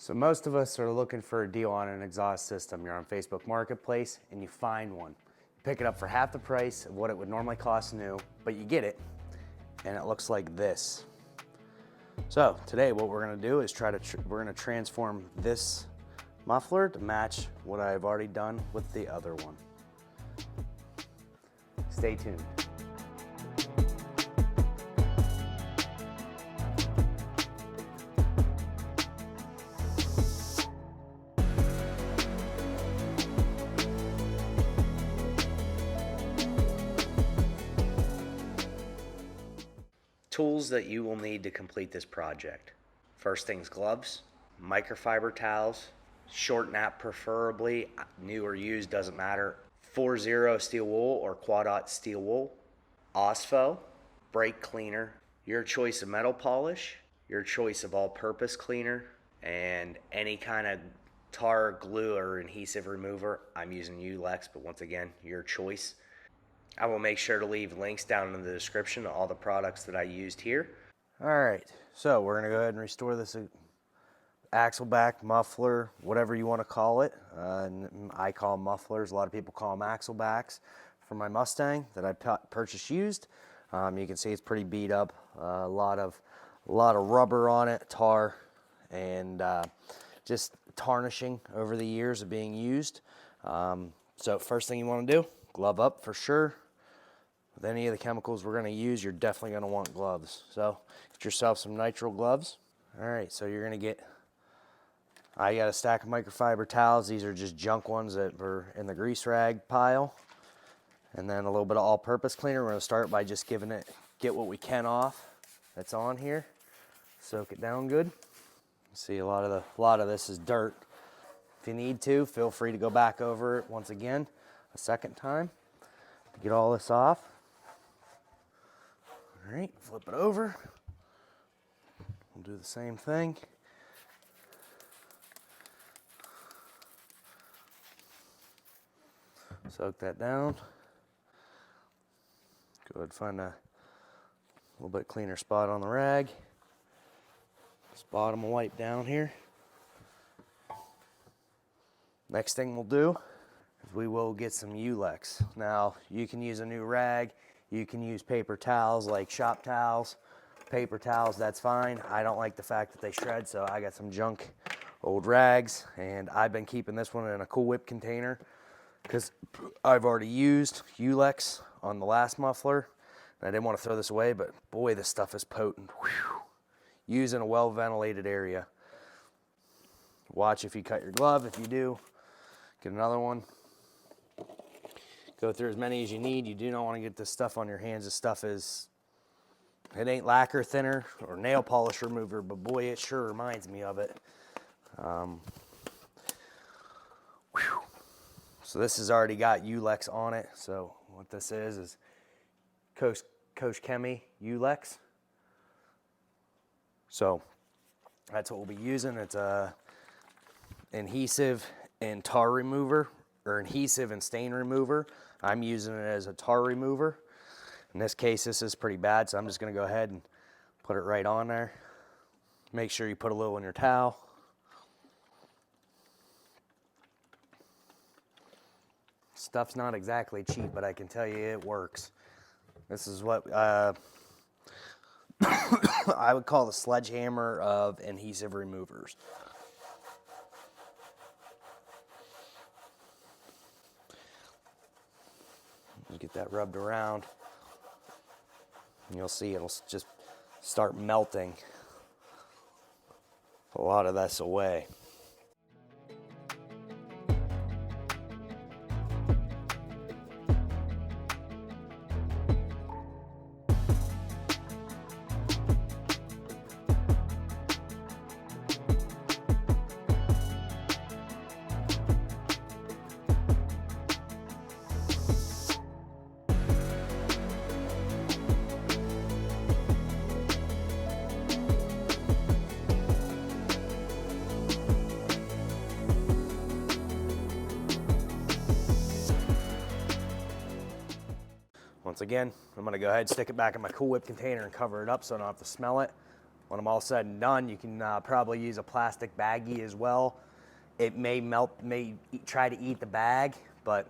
So most of us are looking for a deal on an exhaust system. You're on Facebook Marketplace and you find one. You pick it up for half the price of what it would normally cost new, but you get it and it looks like this. So today what we're gonna do is we're gonna transform this muffler to match what I've already done with the other one. Stay tuned. Tools that you will need to complete this project. First things, gloves, microfiber towels, short nap preferably, new or used, doesn't matter, 4-0 steel wool or quad-aught steel wool, OSFO, brake cleaner, your choice of metal polish, your choice of all-purpose cleaner, and any kind of tar, glue, or adhesive remover. I'm using Ulex, but once again, your choice. I will make sure to leave links down in the description to all the products that I used here. All right, so we're gonna go ahead and restore this axle back, muffler, whatever you wanna call it. I call them mufflers, a lot of people call them axle backs for my Mustang that I purchased used. You can see it's pretty beat up, a lot of rubber on it, tar, and just tarnishing over the years of being used. So first thing you wanna do, glove up for sure. With any of the chemicals we're gonna use, you're definitely gonna want gloves. So get yourself some nitrile gloves. All right, so you're gonna get, I got a stack of microfiber towels. These are just junk ones that were in the grease rag pile. And then a little bit of all-purpose cleaner. We're gonna start by just get what we can off that's on here. Soak it down good. See, a lot of this is dirt. If you need to, feel free to go back over it once again, a second time, to get all this off. All right, flip it over. We'll do the same thing. Soak that down. Go ahead and find a little bit cleaner spot on the rag. This bottom will wipe down here. Next thing we'll do is we will get some Ulex. Now, you can use a new rag. You can use paper towels like shop towels. Paper towels, that's fine. I don't like the fact that they shred, so I got some junk old rags, and I've been keeping this one in a Cool Whip container because I've already used Ulex on the last muffler, and I didn't want to throw this away, but boy, this stuff is potent. Whew. Use in a well-ventilated area. Watch if you cut your glove. If you do, get another one. Go through as many as you need. You do not want to get this stuff on your hands. This stuff it ain't lacquer thinner or nail polish remover, but boy, it sure reminds me of it. So this has already got Ulex on it. So what this is Coach Chemi Ulex. So that's what we'll be using. It's a adhesive and tar remover, or adhesive and stain remover. I'm using it as a tar remover. In this case, this is pretty bad, so I'm just gonna go ahead and put it right on there. Make sure you put a little in your towel. Stuff's not exactly cheap, but I can tell you it works. This is what I would call the sledgehammer of adhesive removers. You get that rubbed around, and you'll see it'll just start melting a lot of this away. Once again, I'm gonna go ahead and stick it back in my Cool Whip container and cover it up so I don't have to smell it. When I'm all said and done, you can probably use a plastic baggie as well. It may melt, try to eat the bag, but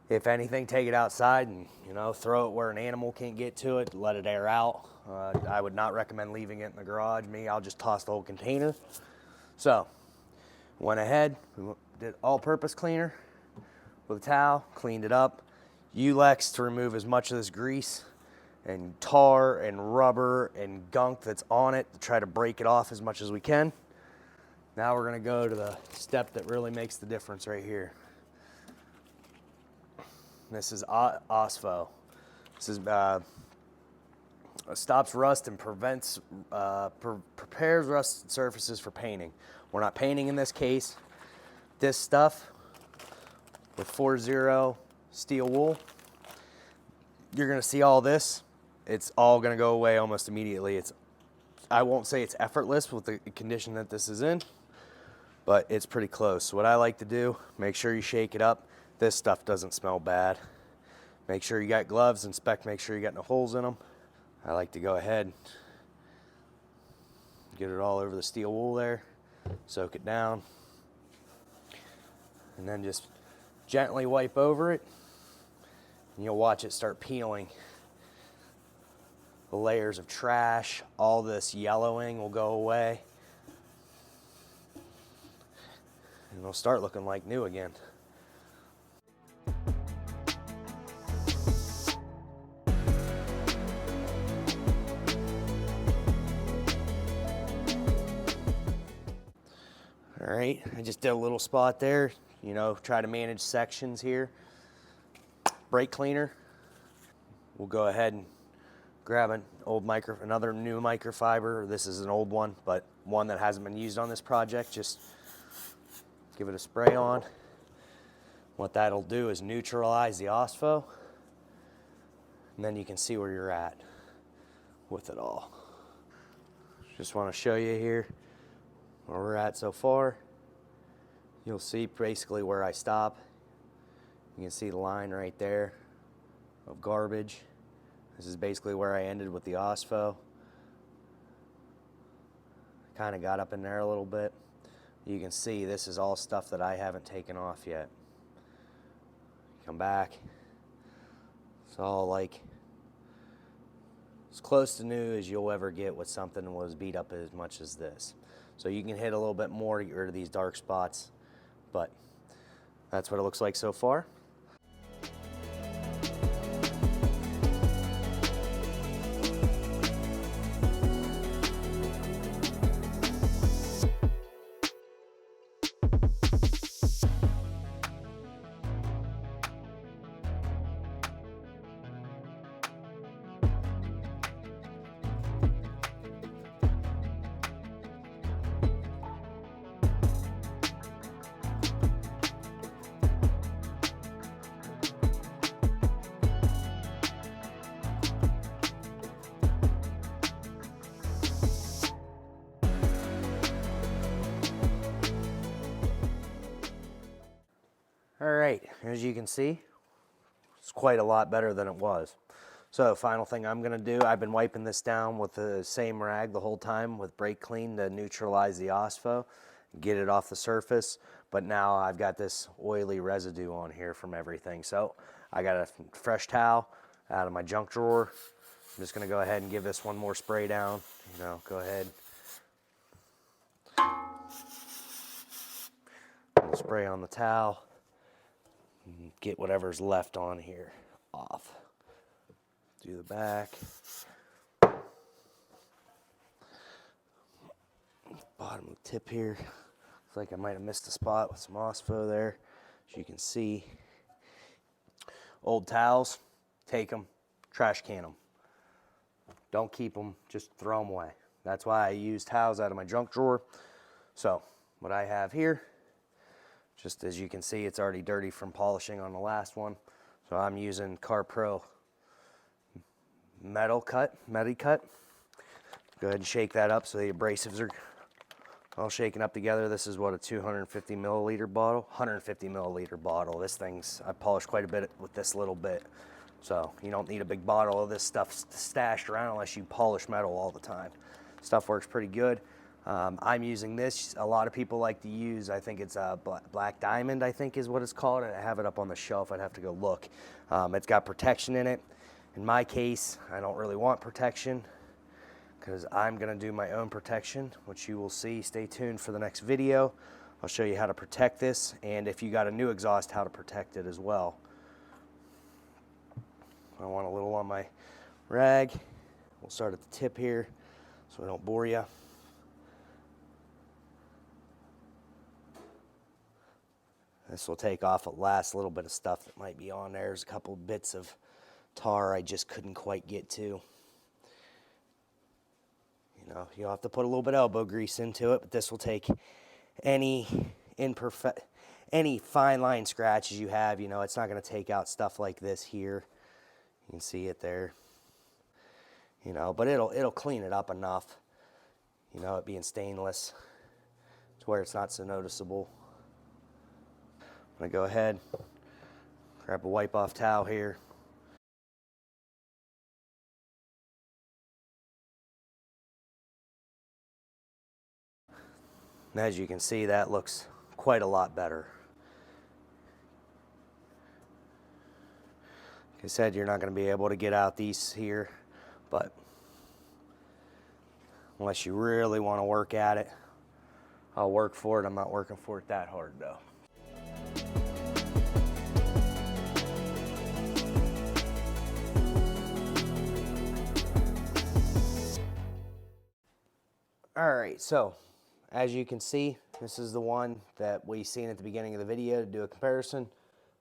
if anything, take it outside and, you know, throw it where an animal can't get to it, let it air out. I would not recommend leaving it in the garage. I'll just toss the whole container. So, went ahead, did all-purpose cleaner with a towel, cleaned it up. Ulex to remove as much of this grease and tar and rubber and gunk that's on it to try to break it off as much as we can. Now we're gonna go to the step that really makes the difference right here. This is OSPHO. This is stops rust and prevents, prepares rusted surfaces for painting. We're not painting in this case. This stuff with 4-0 steel wool, you're gonna see all this. It's all gonna go away almost immediately. I won't say it's effortless with the condition that this is in, but it's pretty close. What I like to do, make sure you shake it up. This stuff doesn't smell bad. Make sure you got gloves, inspect, make sure you got no holes in them. I like to go ahead, get it all over the steel wool there, soak it down, and then just gently wipe over it, and you'll watch it start peeling. The layers of trash, all this yellowing will go away, and it'll start looking like new again. All right, I just did a little spot there, you know, try to manage sections here. Brake cleaner. We'll go ahead and grab another new microfiber. This is an old one, but one that hasn't been used on this project. Just give it a spray on. What that'll do is neutralize the OSPHO, and then you can see where you're at with it all. Just want to show you here where we're at so far. You'll see basically where I stop. You can see the line right there of garbage. This is basically where I ended with the OSPHO. Kind of got up in there a little bit. You can see this is all stuff that I haven't taken off yet. Come back. It's all like as close to new as you'll ever get with something that was beat up as much as this. So you can hit a little bit more to get rid of these dark spots, but that's what it looks like so far. All right, as you can see, it's quite a lot better than it was. So final thing I'm gonna do, I've been wiping this down with the same rag the whole time with Brake Clean to neutralize the OSPHO, get it off the surface, but now I've got this oily residue on here from everything. So I got a fresh towel out of my junk drawer. I'm just gonna go ahead and give this one more spray down. You know, go ahead. Spray on the towel. Get whatever's left on here off. Do the back. Bottom of the tip here. Looks like I might have missed a spot with some OSPHO there. As you can see. Old towels, take them, trash can them. Don't keep them, just throw them away. That's why I use towels out of my junk drawer. So, what I have here, just as you can see, it's already dirty from polishing on the last one. So I'm using CarPro Medi-Cut. Go ahead and shake that up so the abrasives are all shaken up together. This is what, a 250 milliliter bottle? 150 milliliter bottle. This thing's, I polished quite a bit with this little bit. So you don't need a big bottle of this stuff stashed around unless you polish metal all the time. Stuff works pretty good. I'm using this. A lot of people like to use, I think it's a Black Diamond, I think is what it's called. I have it up on the shelf. I'd have to go look. It's got protection in it. In my case, I don't really want protection because I'm going to do my own protection, which you will see. Stay tuned for the next video. I'll show you how to protect this, and if you got a new exhaust, how to protect it as well. I want a little on my rag. We'll start at the tip here so I don't bore you. This will take off a last little bit of stuff that might be on there. There's a couple bits of tar I just couldn't quite get to. You know, you'll have to put a little bit of elbow grease into it, but this will take any fine line scratches you have. You know, it's not going to take out stuff like this here. You can see it there. You know, but it'll clean it up enough. You know, it being stainless to where it's not so noticeable. I'm going to go ahead, grab a wipe off towel here. And as you can see, that looks quite a lot better. Like I said, you're not going to be able to get out these here, but unless you really want to work at it, I'll work for it. I'm not working for it that hard though. All right, so as you can see, this is the one that we seen at the beginning of the video to do a comparison.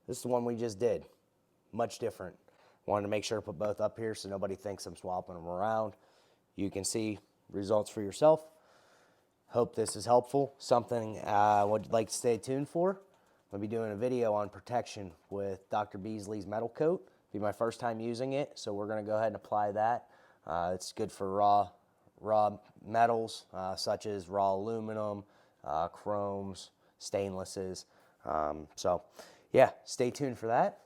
This is the one we just did. Much different. Wanted to make sure to put both up here so nobody thinks I'm swapping them around. You can see results for yourself. Hope this is helpful. Something I would like to stay tuned for. I'll be doing a video on protection with Dr. Beasley's Metal Coat. It'll be my first time using it, so we're going to go ahead and apply that. It's good for raw metals such as raw aluminum, chromes, stainlesses. So yeah, stay tuned for that.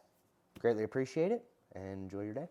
Greatly appreciate it and enjoy your day.